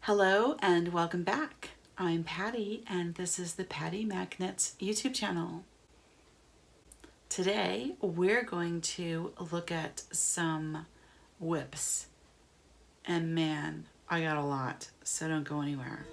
Hello and welcome back. I'm Patty and this is the Pattymac YouTube channel. Today we're going to look at some WIPs. And man, I got a lot, so don't go anywhere.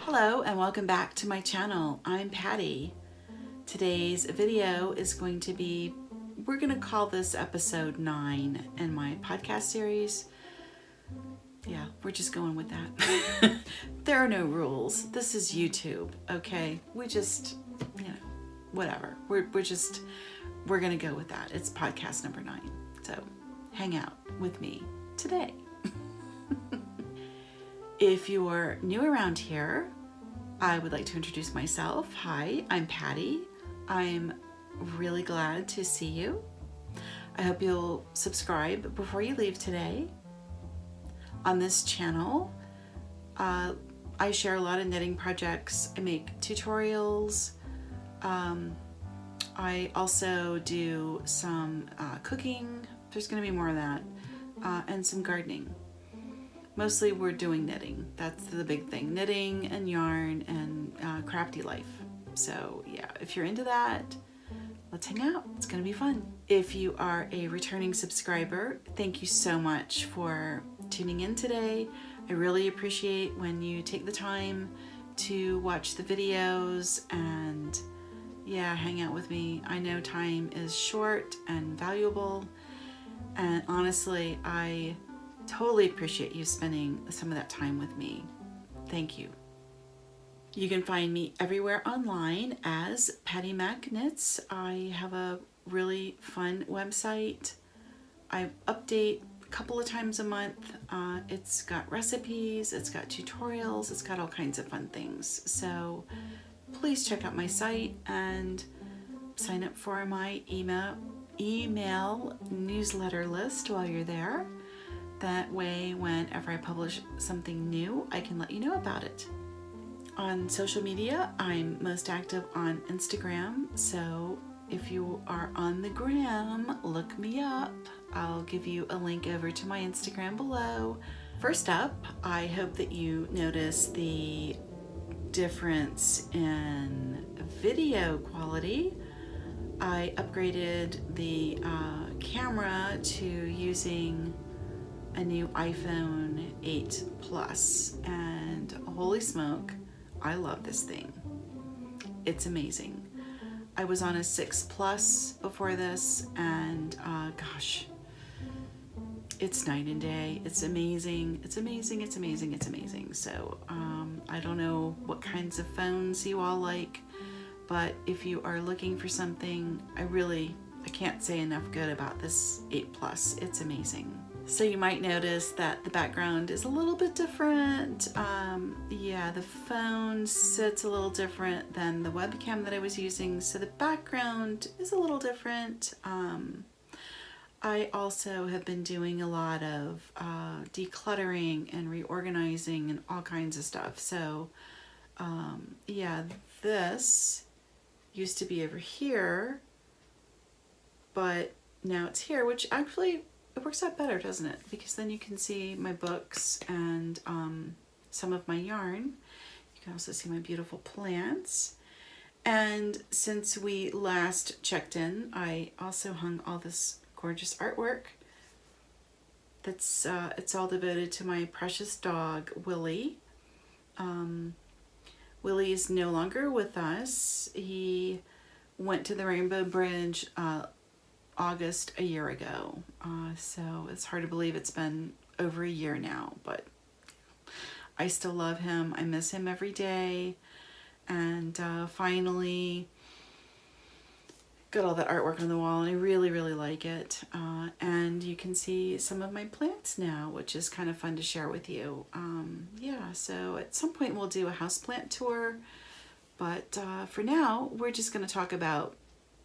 Hello and welcome back to my channel. I'm Patty. Today's video is going to be, we're going to call this episode 9 in my podcast series. Yeah, we're just going with that. There are no rules. This is YouTube, okay? We just, whatever. We're going to go with that. It's podcast number 9. So hang out with me today. If you're new around here, I would like to introduce myself. Hi, I'm Patty. I'm really glad to see you. I hope you'll subscribe before you leave today. On this channel, I share a lot of knitting projects. I make tutorials. I also do some cooking. There's going to be more of that. And some gardening. Mostly we're doing knitting. That's the big thing. Knitting and yarn and crafty life. So yeah, if you're into that, let's hang out. It's gonna be fun. If you are a returning subscriber, thank you so much for tuning in today. I really appreciate when you take the time to watch the videos and yeah, hang out with me. I know time is short and valuable, and honestly, I totally appreciate you spending some of that time with me. Thank you. You can find me everywhere online as Pattymac Knits. I have a really fun website. I update a couple of times a month. It's got recipes, it's got tutorials, it's got all kinds of fun things. So please check out my site and sign up for my email newsletter list while you're there. That way, whenever I publish something new, I can let you know about it. On social media, I'm most active on Instagram, so if you are on the gram, look me up. I'll give you a link over to my Instagram below. First up, I hope that you notice the difference in video quality. I upgraded the camera to using a new iPhone 8 Plus, and holy smoke, I love this thing. It's amazing. I was on a 6 Plus before this, and gosh, it's night and day. It's amazing. It's amazing. It's amazing. It's amazing. So I don't know what kinds of phones you all like, but if you are looking for something, I can't say enough good about this 8 Plus. It's amazing. So you might notice that the background is a little bit different. Yeah, the phone sits a little different than the webcam that I was using, so the background is a little different. I also have been doing a lot of decluttering and reorganizing and all kinds of stuff. So yeah, this used to be over here, but now it's here, which actually it works out better, doesn't it? Because then you can see my books and some of my yarn. You can also see my beautiful plants. And since we last checked in, I also hung all this gorgeous artwork. That's it's all devoted to my precious dog, Willie. Willie is no longer with us. He went to the Rainbow Bridge August a year ago. So it's hard to believe it's been over a year now, but I still love him. I miss him every day. And finally, got all that artwork on the wall, and I really, really like it. And you can see some of my plants now, which is kind of fun to share with you. Yeah, so at some point we'll do a houseplant tour, but for now, we're just going to talk about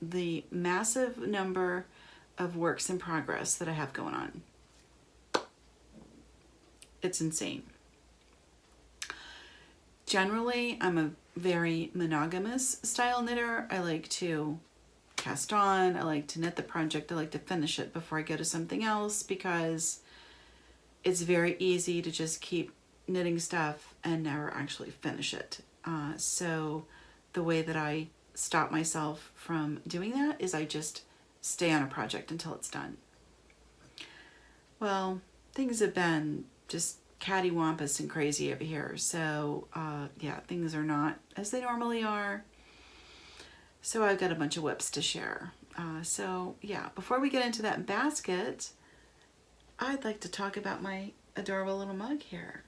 the massive number of works in progress that I have going on. It's insane. Generally, I'm a very monogamous style knitter. I like to cast on, I like to knit the project, I like to finish it before I go to something else, because it's very easy to just keep knitting stuff and never actually finish it. So the way that I stop myself from doing that is I just stay on a project until it's done. Well, things have been just cattywampus and crazy over here, so yeah, things are not as they normally are. So I've got a bunch of WIPs to share. So yeah, before we get into that basket, I'd like to talk about my adorable little mug here.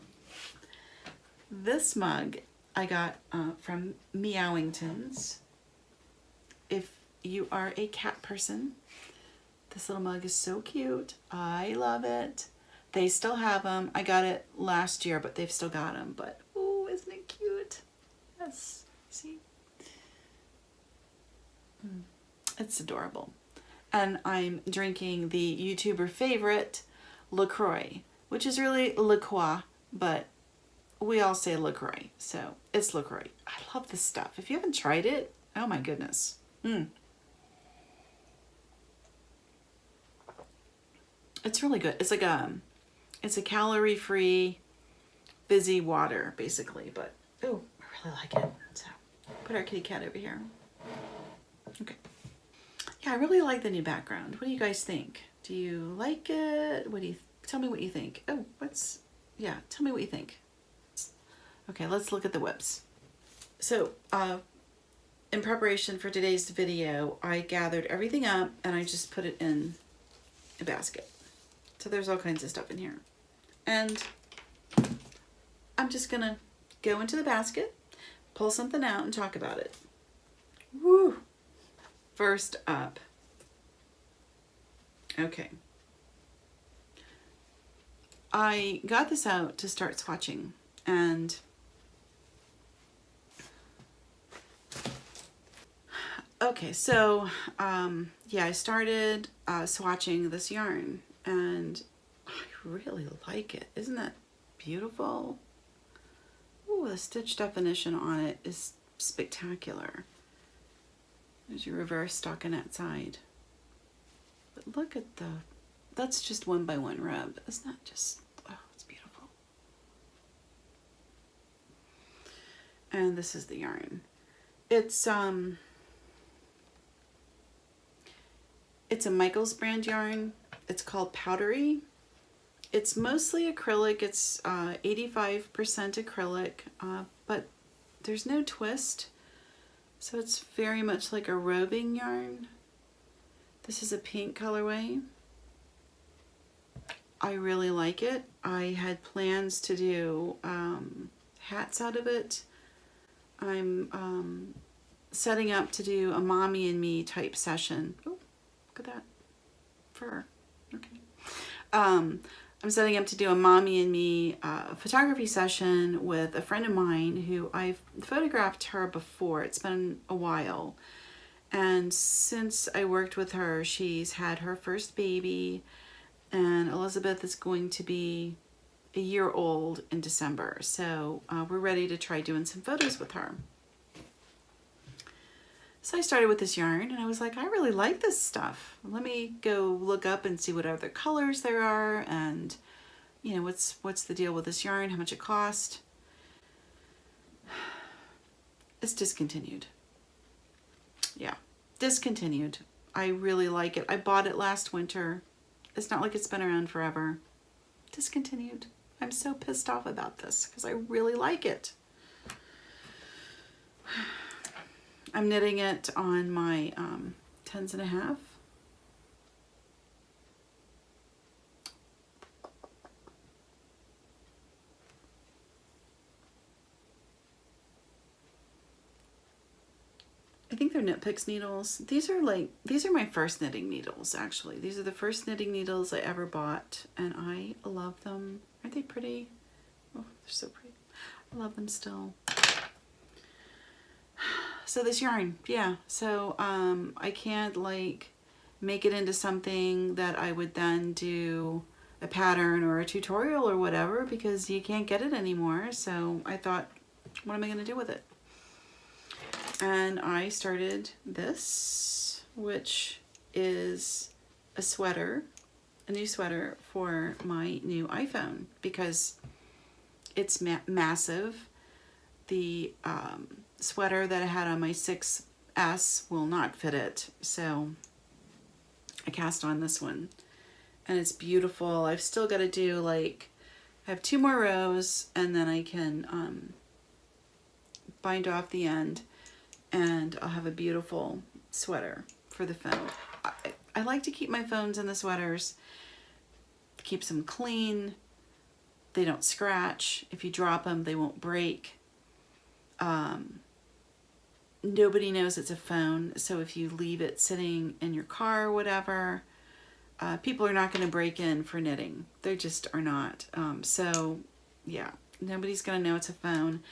This mug I got from Meowingtons. If you are a cat person, this little mug is so cute. I love it. They still have them. I got it last year, but they've still got them. But oh, isn't it cute? Yes, see? It's adorable. And I'm drinking the YouTuber favorite, LaCroix, which is really LaCroix, but we all say LaCroix, so it's LaCroix. I love this stuff. If you haven't tried it, oh my goodness. It's really good. It's like it's a calorie-free fizzy water, basically, but oh, I really like it. So put our kitty cat over here. Okay. Yeah, I really like the new background. What do you guys think? Do you like it? What do you tell me what you think? Oh, yeah, tell me what you think. Okay, let's look at the WIPs. So, in preparation for today's video, I gathered everything up and I just put it in a basket. So there's all kinds of stuff in here. And I'm just gonna go into the basket, pull something out and talk about it. Woo! First up, okay, I got this out to start swatching, and okay, so yeah, I started swatching this yarn, and I really like it. Isn't that beautiful? Ooh, the stitch definition on it is spectacular. There's your reverse stockinette side. But look at that's just 1x1 rub. Isn't that just, oh, it's beautiful. And this is the yarn. It's a Michaels brand yarn. It's called Powdery. It's mostly acrylic. It's 85% acrylic, but there's no twist. So it's very much like a roving yarn. This is a pink colorway. I really like it. I had plans to do hats out of it. I'm setting up to do a mommy and me type session. Oh, look at that fur. Okay. I'm setting up to do a mommy and me photography session with a friend of mine who I've photographed her before. It's been a while. And since I worked with her, she's had her first baby, and Elizabeth is going to be a year old in December. So we're ready to try doing some photos with her. So I started with this yarn and I was like, I really like this stuff. Let me go look up and see what other colors there are, and you know, what's the deal with this yarn, how much it cost. It's discontinued. Yeah, discontinued. I really like it. I bought it last winter. It's not like it's been around forever. Discontinued. I'm so pissed off about this because I really like it. I'm knitting it on my 10s.5. I think they're Knit Picks needles. These are my first knitting needles, actually. These are the first knitting needles I ever bought, and I love them. Aren't they pretty? Oh, they're so pretty. I love them still. So this yarn, yeah. So I can't like make it into something that I would then do a pattern or a tutorial or whatever, because you can't get it anymore. So I thought, what am I going to do with it? And I started this, which is a sweater, a new sweater for my new iPhone, because it's massive. The sweater that I had on my 6S will not fit it, so I cast on this one, and it's beautiful. I've still got to do like, I have 2 more rows, and then I can bind off the end, and I'll have a beautiful sweater for the phone. I like to keep my phones in the sweaters. Keeps them clean. They don't scratch. If you drop them, they won't break. Nobody knows it's a phone, so if you leave it sitting in your car or whatever, people are not going to break in for knitting. They just are not. So yeah, nobody's going to know it's a phone.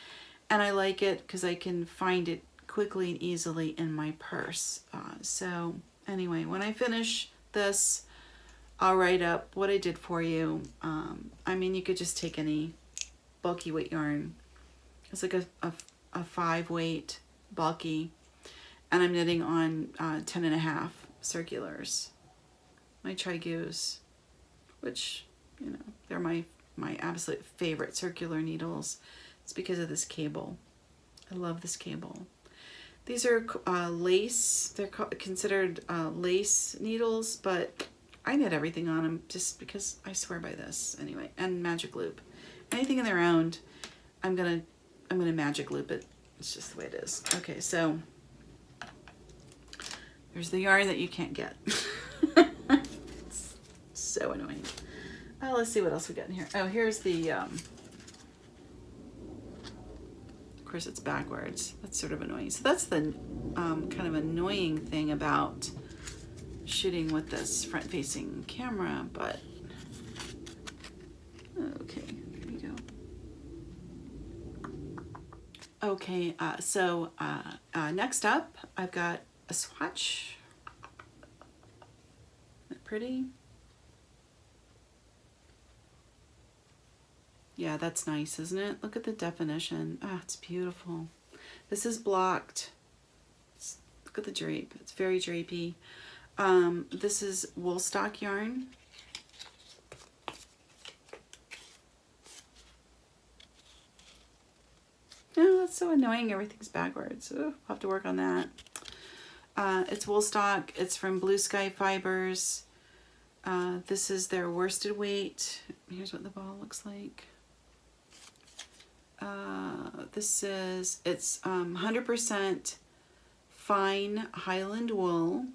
And I like it because I can find it quickly and easily in my purse. So anyway, when I finish this, I'll write up what I did for you. I mean, you could just take any bulky weight yarn. It's like a 5 weight bulky, and I'm knitting on 10.5 circulars. My Tri-Goos, which, you know, they're my absolute favorite circular needles. It's because of this cable. I love this cable. These are lace. They're considered lace needles, but I knit everything on them just because I swear by this anyway. And magic loop. Anything in their own, I'm gonna magic loop it. It's just the way it is. Okay, so there's the yarn that you can't get. It's so annoying. Let's see what else we got in here. Oh, here's the of course it's backwards. That's sort of annoying. So that's the kind of annoying thing about shooting with this front-facing camera, but okay, here we go. Okay, so next up, I've got a swatch. Isn't it pretty? Yeah, that's nice, isn't it? Look at the definition. Ah, it's beautiful. This is blocked. Look at the drape. It's very drapey. This is wool stock yarn. Oh, that's so annoying. Everything's backwards. Oh, I'll have to work on that. It's wool stock. It's from Blue Sky Fibers. This is their worsted weight. Here's what the ball looks like. It's 100% fine Highland wool.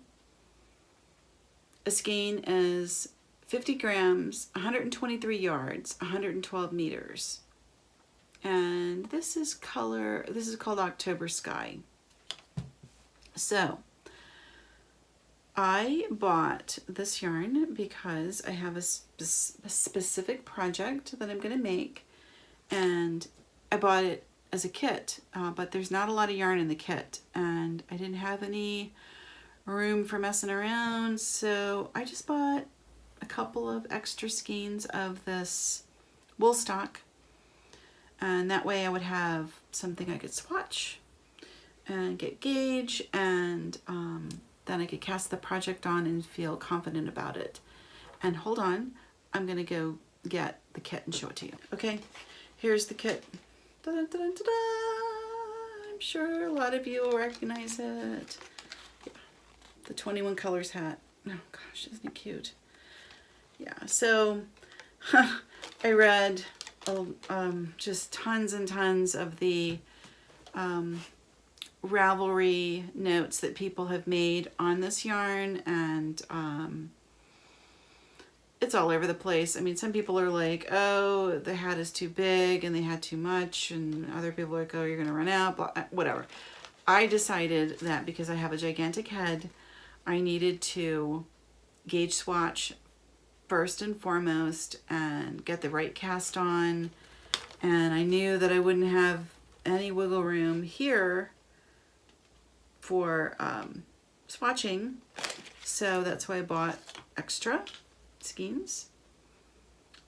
A skein is 50 grams, 123 yards, 112 meters. And this is called October Sky. So I bought this yarn because I have a specific project that I'm going to make, and I bought it as a kit, but there's not a lot of yarn in the kit, and I didn't have any room for messing around, so I just bought a couple of extra skeins of this wool stock, and that way I would have something I could swatch and get gauge, and then I could cast the project on and feel confident about it. And hold on, I'm gonna go get the kit and show it to you. Okay, here's the kit. I'm sure a lot of you will recognize it. Yeah. The 21 colors hat. Oh gosh, isn't it cute? Yeah, so I read just tons and tons of the Ravelry notes that people have made on this yarn, and it's all over the place. I mean, some people are like, oh, the hat is too big and they had too much, and other people are like, oh, you're gonna run out, blah, whatever. I decided that because I have a gigantic head, I needed to gauge swatch first and foremost and get the right cast on. And I knew that I wouldn't have any wiggle room here for swatching. So that's why I bought extra skeins.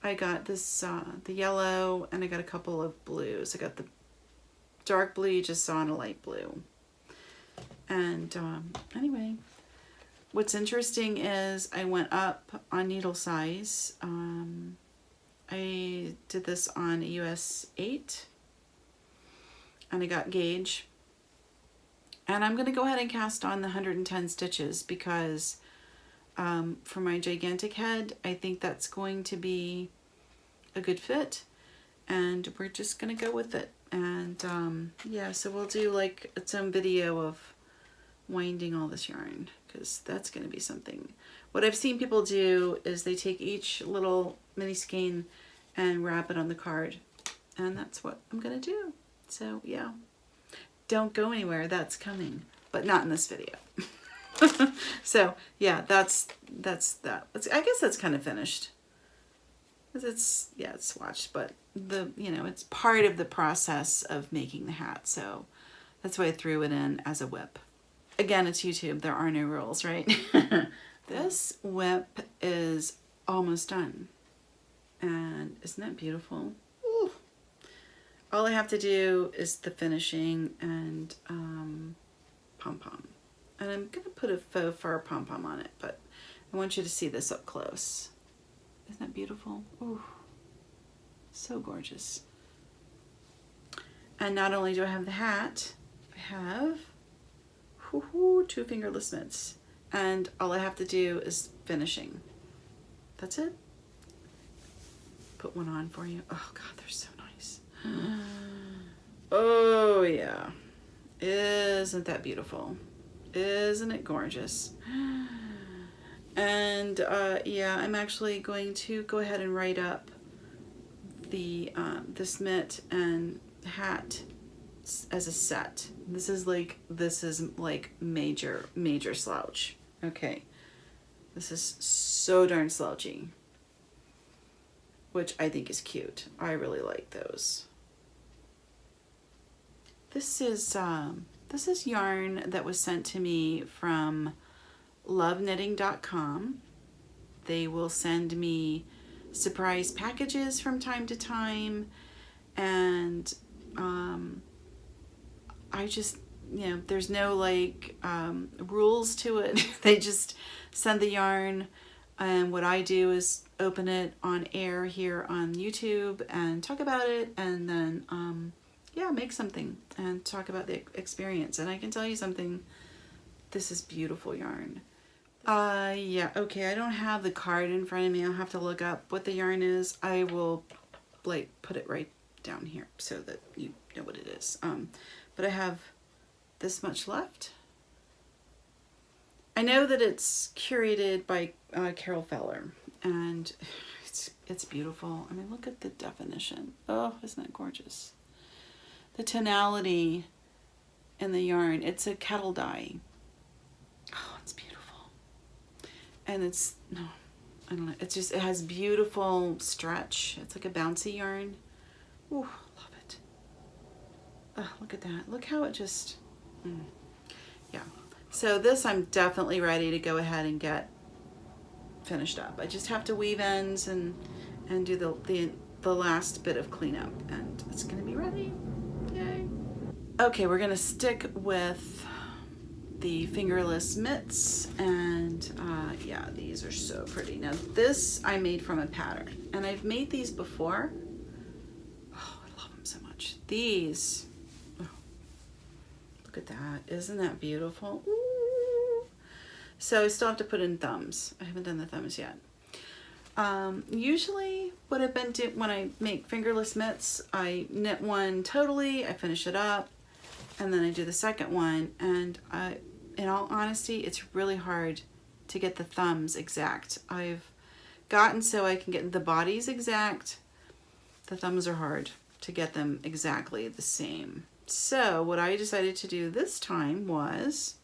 I got this, the yellow, and I got a couple of blues. I got the dark blue you just saw and a light blue. And anyway, what's interesting is I went up on needle size. I did this on a US 8 and I got gauge. And I'm going to go ahead and cast on the 110 stitches because for my gigantic head, I think that's going to be a good fit. And we're just going to go with it. And yeah, so we'll do like its own video of winding all this yarn because that's going to be something. What I've seen people do is they take each little mini skein and wrap it on the card. And that's what I'm going to do. So yeah. Don't go anywhere, that's coming, but not in this video. So yeah, that's that. I guess that's kind of finished. It's swatched, but it's part of the process of making the hat. So that's why I threw it in as a WIP. Again, it's YouTube. There are no rules, right? This WIP is almost done, and isn't that beautiful? Ooh. All I have to do is the finishing and pom-pom. And I'm going to put a faux fur pom-pom on it, but I want you to see this up close. Isn't that beautiful? Ooh, so gorgeous. And not only do I have the hat, I have 2 fingerless mitts. And all I have to do is finishing. That's it. Put one on for you. Oh God, they're so nice. Oh yeah, isn't that beautiful? Isn't it gorgeous? And yeah, I'm actually going to go ahead and write up the this mitt and hat as a set. This is like major slouch. Okay, this is so darn slouchy, which I think is cute. I really like those. This is yarn that was sent to me from loveknitting.com. They will send me surprise packages from time to time, and I just, there's no rules to it. They just send the yarn, and what I do is open it on air here on YouTube and talk about it, and then yeah, make something and talk about the experience. And I can tell you something, this is beautiful yarn. Yeah, okay, I don't have the card in front of me. I'll have to look up what the yarn is. I will put it right down here so that you know what it is. But I have this much left. I know that it's curated by Carol Feller, and it's beautiful. I mean, look at the definition. Oh, isn't that gorgeous? The tonality in the yarn, it's a kettle dye. Oh, it's beautiful. And it's, no, I don't know, it's just, it has beautiful stretch. It's like a bouncy yarn. Ooh, love it. Oh, look at that. Look how it just, yeah. So this I'm definitely ready to go ahead and get finished up. I just have to weave ends and do the last bit of cleanup, and it's gonna be ready. Yay. Okay, we're gonna stick with the fingerless mitts, and yeah, these are so pretty. Now this I made from a pattern, and I've made these before. Oh, I love them so much. These, oh, look at that. Isn't that beautiful? Ooh. So I still have to put in thumbs. I haven't done the thumbs yet. Usually what I've been doing when I make fingerless mitts, I knit one totally, I finish it up, and then I do the second one. And in all honesty, it's really hard to get the thumbs exact. I've gotten so I can get the bodies exact. The thumbs are hard to get them exactly the same. So what I decided to do this time was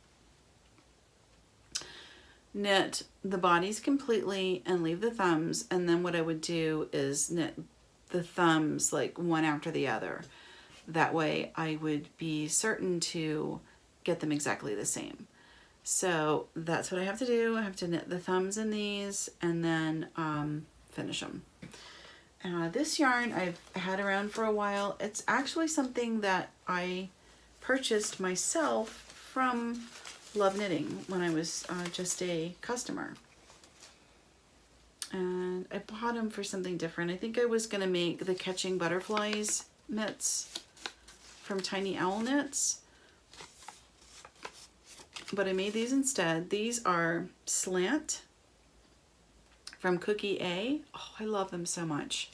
knit the bodies completely and leave the thumbs, and then what I would do is knit the thumbs like one after the other. That way I would be certain to get them exactly the same. So that's what I have to do. I have to knit the thumbs in these and then finish them. This yarn I've had around for a while. It's actually something that I purchased myself from Love Knitting when I was just a customer. And I bought them for something different. I think I was going to make the Catching Butterflies mitts from Tiny Owl Knits, but I made these instead. These are Slant from Cookie A. Oh, I love them so much.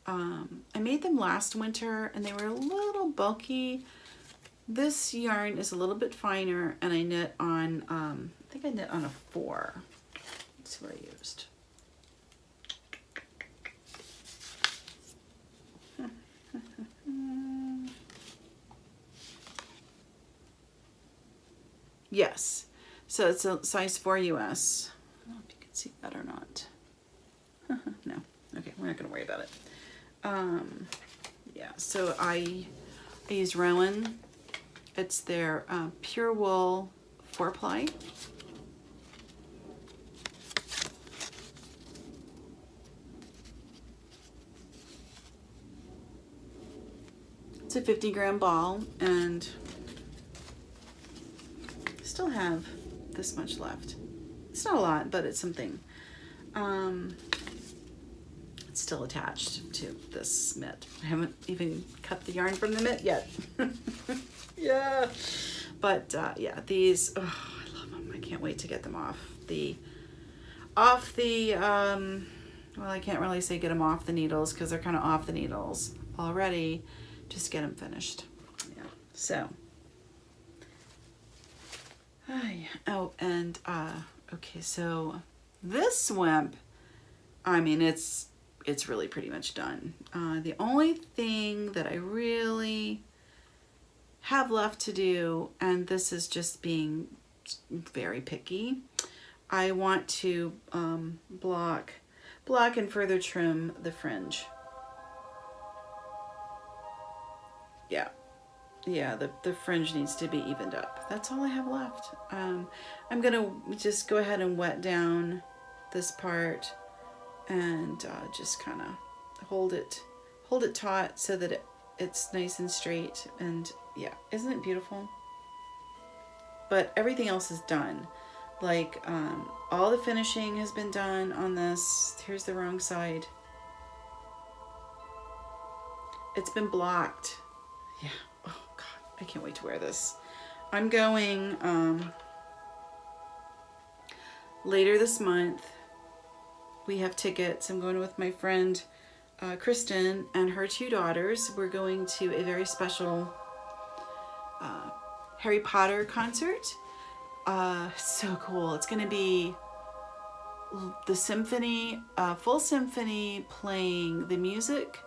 I made them last winter and they were a little bulky. This yarn is a little bit finer, and I knit on, I think I knit on a 4. Let's see what I used. Yes, so it's a size 4 US. I don't know if you can see that or not. No, okay, we're not gonna worry about it. Yeah, so I use Rowan. It's their pure wool 4-ply. It's a 50-gram ball, and I still have this much left. It's not a lot, but it's something. It's still attached to this mitt. I haven't even cut the yarn from the mitt yet. Yeah, but yeah, these, oh, I love them. I can't wait to get them off the well, I can't really say get them off the needles because they're kind of off the needles already. Just get them finished. Yeah, so oh, and okay, so this WIP, I mean, it's really pretty much done. The only thing that I really have left to do, and this is just being very picky, I want to block and further trim the fringe. Yeah, the fringe needs to be evened up. That's all I have left. I'm gonna just go ahead and wet down this part and just kind of hold it taut so that it's nice and straight. And yeah, isn't it beautiful? But everything else is done. Like all the finishing has been done on this. Here's the wrong side. It's been blocked. Yeah. Oh God, I can't wait to wear this. I'm going later this month. We have tickets. I'm going with my friend Kristen and her 2 daughters. We're going to a very special Harry Potter concert. So cool. It's going to be the symphony, full symphony playing the music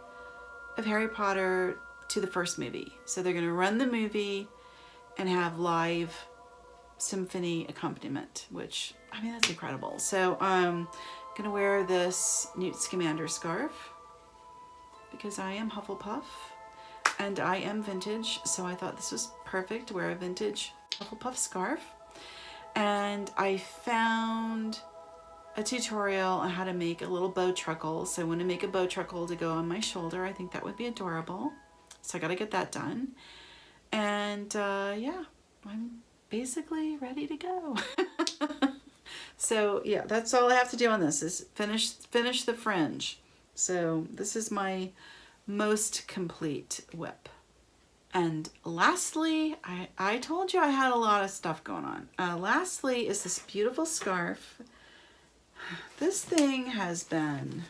of Harry Potter to the first movie. So they're going to run the movie and have live symphony accompaniment, which, I mean, that's incredible. So I'm going to wear this Newt Scamander scarf because I am Hufflepuff and I am vintage. So I thought this was perfect to wear a vintage Hufflepuff scarf. And I found a tutorial on how to make a little bow truckle. So I want to make a bow truckle to go on my shoulder. I think that would be adorable. So I got to get that done. And yeah, I'm basically ready to go. So yeah, that's all I have to do on this is finish the fringe. So this is my most complete WIP. And lastly, I told you I had a lot of stuff going on. Lastly is this beautiful scarf. This thing has been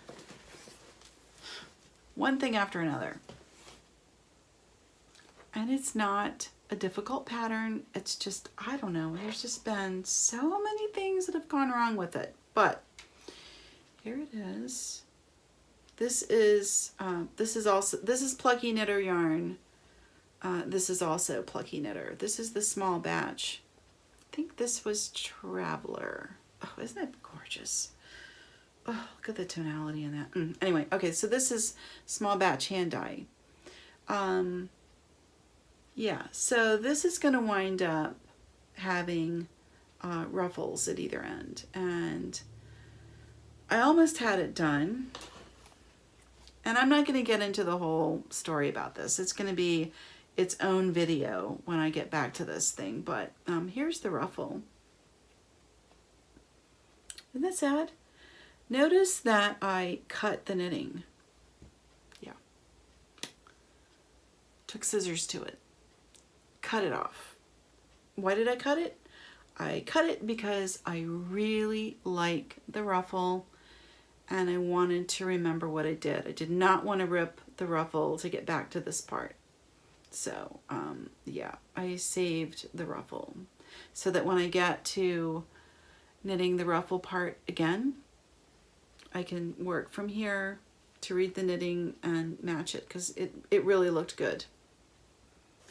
one thing after another. And it's not a difficult pattern. It's just, I don't know, there's just been so many things that have gone wrong with it. But here it is. This is Plucky Knitter yarn This is also Plucky Knitter. This is the small batch. I think this was Traveler. Oh, isn't it gorgeous? Oh, look at the tonality in that. Anyway, okay, so this is small batch hand dye. Yeah, so this is going to wind up having ruffles at either end. And I almost had it done. And I'm not going to get into the whole story about this. It's going to be its own video when I get back to this thing. But here's the ruffle. Isn't that sad? Notice that I cut the knitting. Yeah. Took scissors to it. Cut it off. Why did I cut it? I cut it because I really like the ruffle and I wanted to remember what I did. I did not want to rip the ruffle to get back to this part. So, yeah, I saved the ruffle so that when I get to knitting the ruffle part again, I can work from here to read the knitting and match it because it really looked good.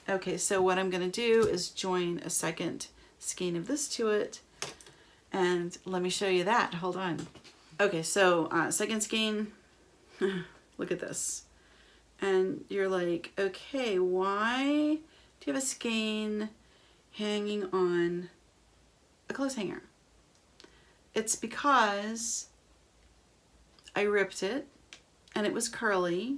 Okay, so what I'm going to do is join a second skein of this to it, and let me show you that. Hold on. Okay, so second skein, look at this. And you're like, okay, why do you have a skein hanging on a clothes hanger? It's because I ripped it and it was curly,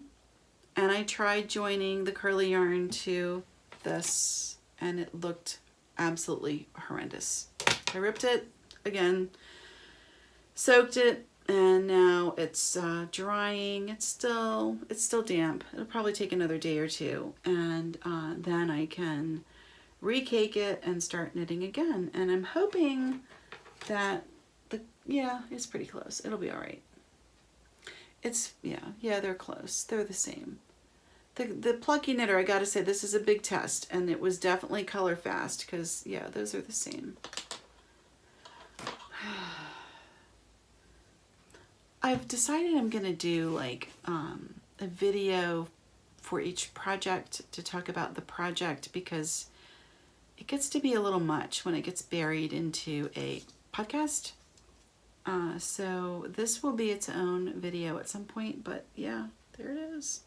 and I tried joining the curly yarn to this and it looked absolutely horrendous. I ripped it again, soaked it, and now it's drying. It's still damp. It'll probably take another day or two, and then I can recake it and start knitting again. And I'm hoping that it's pretty close. It'll be all right. It's yeah, they're close. They're the same. The Plucky Knitter, I gotta say, this is a big test, and it was definitely color fast because yeah, those are the same. I've decided I'm gonna do like a video for each project to talk about the project because it gets to be a little much when it gets buried into a podcast. So this will be its own video at some point, but yeah, there it is.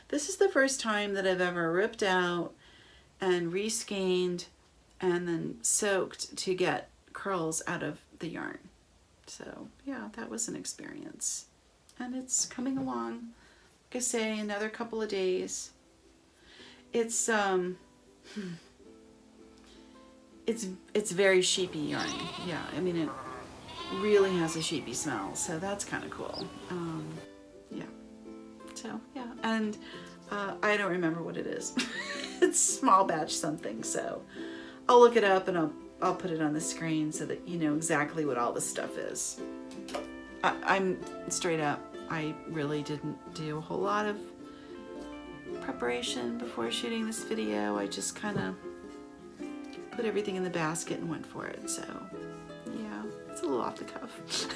This is the first time that I've ever ripped out and reskeined and then soaked to get curls out of the yarn. So yeah, that was an experience. And it's coming along, like I say, another couple of days. It's very sheepy yarn. Yeah, I mean, it really has a sheepy smell, so that's kind of cool. Yeah. So yeah, and I don't remember what it is. It's small batch something, so I'll look it up and I'll put it on the screen so that you know exactly what all this stuff is. I'm straight up, I really didn't do a whole lot of preparation before shooting this video. I just kind of put everything in the basket and went for it, so yeah, it's a little off the cuff.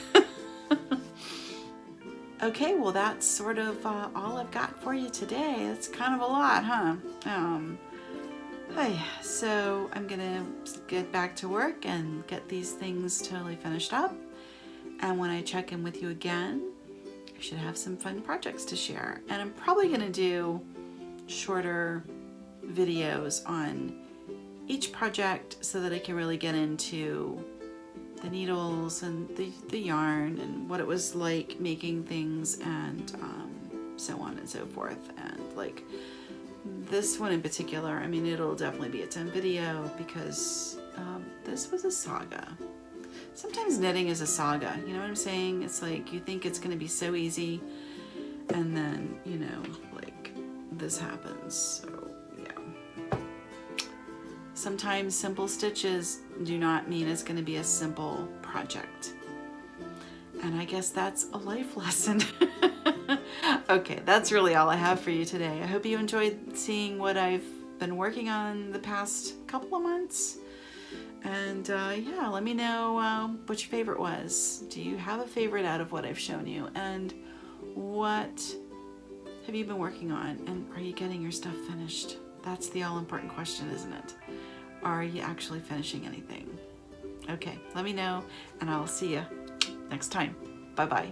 Okay, well that's sort of all I've got for you today. It's kind of a lot, huh? So I'm gonna get back to work and get these things totally finished up. And when I check in with you again, I should have some fun projects to share. And I'm probably gonna do shorter videos on each project so that I can really get into the needles and the yarn and what it was like making things and so on and so forth. And like this one in particular, I mean, it'll definitely be its own video because this was a saga. Sometimes knitting is a saga, you know what I'm saying? It's like you think it's gonna be so easy and then, you know, like this happens. So yeah. Sometimes simple stitches do not mean it's going to be a simple project. And I guess that's a life lesson. Okay, that's really all I have for you today. I hope you enjoyed seeing what I've been working on the past couple of months. And yeah, let me know what your favorite was. Do you have a favorite out of what I've shown you? And what have you been working on? And are you getting your stuff finished? That's the all-important question, isn't it? Are you actually finishing anything? Okay, let me know, and I'll see you next time. Bye-bye.